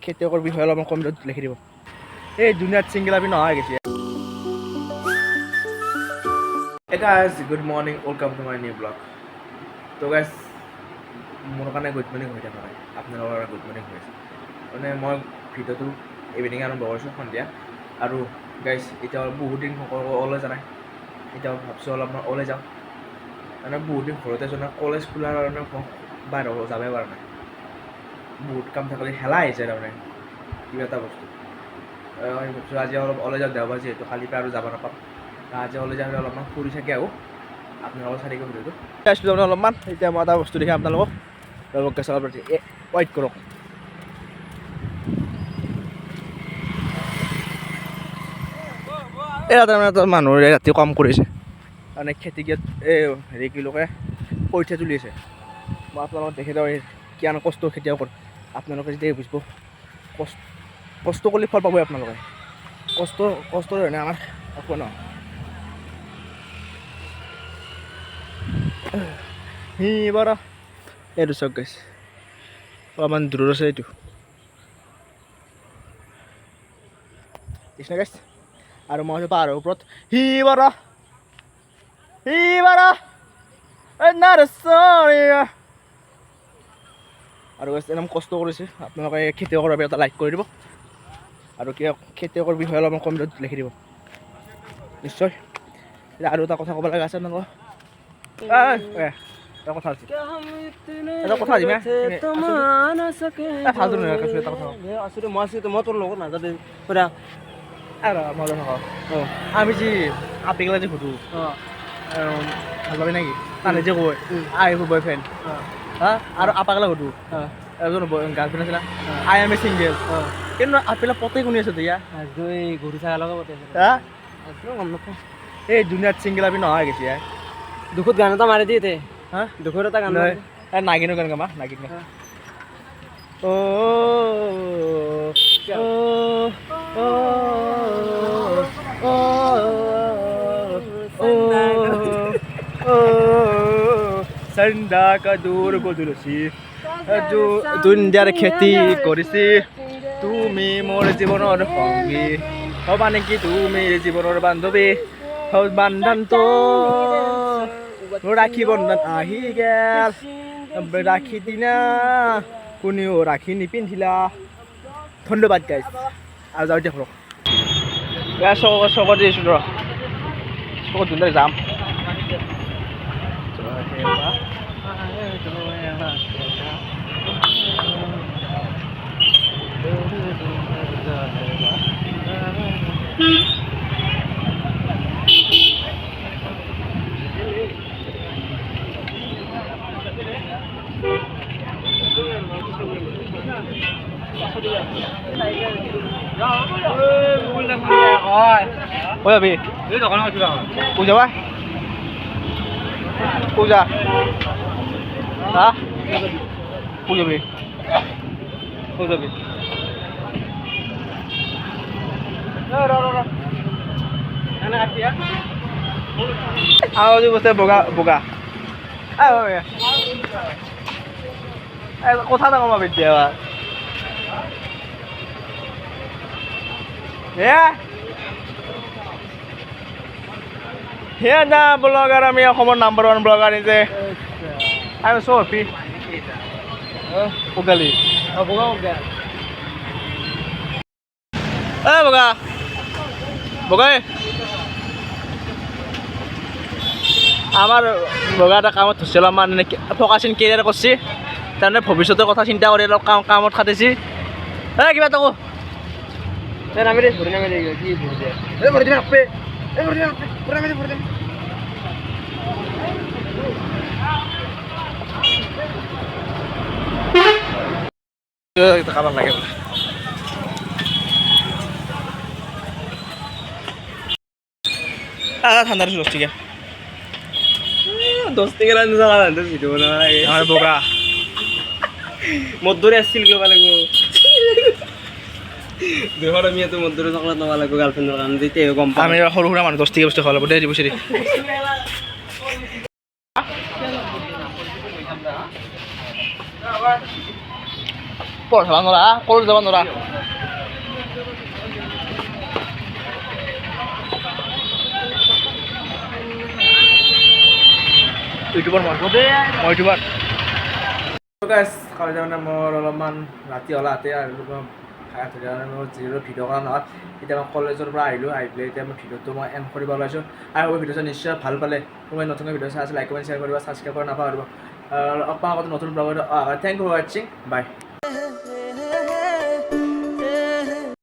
খেতিয়কৰ বিষয়ে অলপমান কমেণ্টত লিখি দিব। এই দুনিয়াত চিংগলাবি নহয় গেছে। এটা good morning, welcome to my new blog. তো গাইজ মোৰ কাৰণে গুড মৰ্নিং হৈ থকা নাই, আপোনালোকৰ গুড মৰ্নিং হৈ আছে। মানে মই ভিডিঅ'টো ইভিনিং আৰম্ভ কৰিছোঁ সন্ধিয়া। আৰু গাইজ এতিয়া বহুত দিন ওলাই যোৱা নাই, এতিয়া ভাবছোঁ অলপমান ওলাই যাওঁ। মানে বহুত দিন ঘৰতে যোৱা নাই, কলেজ খোলাৰ কাৰণে বাহিৰত যাবই পৰা নাই। বহুত কাম থাকিলে হেলা আহিছে তাৰমানে কিবা এটা বস্তু। আমি ভাবছোঁ আজি অলপ ওলাই যাওঁ, দেওবাৰ যিহেতু কালিৰ পৰা আৰু যাব নাপাম। আজি ওলাই যাওঁ অলপমান ফুৰি চাকি আহোঁ। আপোনালোকৰ চাৰি ভিডিঅ'টো চাইছিলোঁ তাৰমানে অলপমান। এতিয়া মই এটা বস্তু দেখি আপোনালোকক ৱেইট কৰক। এয়া তাৰমানে এটা মানুহে ৰাতি কাম কৰিছে, মানে খেতি হেৰি কি লোকে কঠীয়া তুলি আছে। মই আপোনালোকক দেখি দিওঁ কিমান কষ্ট খেতিয়কৰ। আপোনালোকে যেতিয়া বুজিব, কষ্ট কৰিলে ফল পাবই আপোনালোকে। কষ্ট মানে আমাৰ একো নহয়। সি বাৰু এইটো চাওক গাইছ, অলপমান দূৰত আছে এইটো কৃষ্ণ গাইছ। আৰু মই আছোঁ পাহাৰৰ ওপৰত। সি বাৰু আৰু একদম কষ্ট কৰিছে। আপোনালোকে খেতিয়কৰ বাবে এটা লাইক কৰি দিব, আৰু খেতিয়কৰ বিষয়ে অলপমান কমেণ্টত লিখি দিব নিশ্চয়। আৰু এটা কথা ক'ব লগা আছে আপোনালোকক। এটা কথা আছে, এটা কথা আজি মই তোৰ লগত নাযাওঁ আমি যি আপিগলা যে সুধো ভাল পাবি নেকি, তানে যে কয় আই বয় ফ্ৰেণ্ড হা, আৰু আপাগলা সুধো এজন গাৰ্লফ্ৰেণ্ড আছিলে আই এম এ চিংগেল। কিন্তু আপেলা পতেই শুনি আছো দিয়া গৰু চাহ লগা পতে হা গম নাপাওঁ। এই দুনিয়াত চিংগল আমি নহয় গেছি দুখত গান এটা মাৰি দিয়ে হা, দুখৰ এটা গান নাগিনৰ গান গামা নাগিন চন্দা কাদুৰ বদলছি দুনিয়াৰ খেতি কৰিছি, তুমি মোৰ জীৱনৰ সংগী হবা নেকি, তুমি জীৱনৰ বান্ধৱী বান্ধনটো ৰাখি বন্ধন আহি গেল, ৰাখি দিনা কোনেও ৰাখি নিপিন্ধিলা। ধন্যবাদ গাইজ। আৰু যাওঁ এতিয়া ঘৰক চকত দিছোঁ ৰ চকত ধুনীয়া যাম। পূজা পূজা হা পূজাবি পূজাবি বস্তু বগা বগা কথা এটা কমাবি এতিয়া সেয়া না ব্লগাৰ, আমি অসমৰ নাম্বাৰ 1 ব্লগাৰ নিজে আমি চো হেপি উগালি বগা বগা বগাই আমাৰ বগা এটা কামত ধৰিছিল, আমাৰ ফকাচিন কেৰিয়াৰ কৰিছে তাৰমানে ভৱিষ্যতৰ কথা চিন্তা কৰি অলপ কামত খাটিছে। কিবা এটা নামি দে ভৰি নামি দে কি ভৰি দে কাবাক লাগে বোলে ঠাণ্ডা দিছোঁ 10 টকীয়া 10 টকীয়া ভিডিঅ' বনাব লাগে। আমাৰ বগা মোৰ দৰে আছিল কিয় লাগিব দেহৰ আমি মোৰ দৰে চকলেট ল'ব লাগিব গাৰ্লফ্ৰেণ্ডৰ কাৰণে, তেতিয়াহে গম পাম আমি সৰু সুৰা মানুহ 10 টকীয়া বস্তু খাব লাগিব দে দিব চিৰি পঢ়াব নোৱাৰা কলেজ যাব নোৱাৰা ইউটিউবৰ মই ইউটিউবৰ গাইজ কালি তাৰমানে মোৰ অলপমান ৰাতি হ'লা হাতে আহিলোঁ খাই ধৰি মোৰ যিহেতু ভিডিঅ' কৰা নহ'ল এতিয়া মই কলেজৰ পৰা আহিলোঁ আহি পেলাই এতিয়া মই ভিডিঅ'টো মই এণ্ড কৰিব ওলাইছোঁ আৰু ভিডিঅ'টো নিশ্চয় ভাল পালে কোনোবাই নতুনকৈ ভিডিঅ' চাই আছে লাইক কমেণ্ট শ্বেয়াৰ কৰিবা ছাবস্ক্ৰাইব কৰি নাপাহৰিব অকণমান আগতে নতুন ব্লগত থেংক ইউ ফৰ ৱাচিং বাই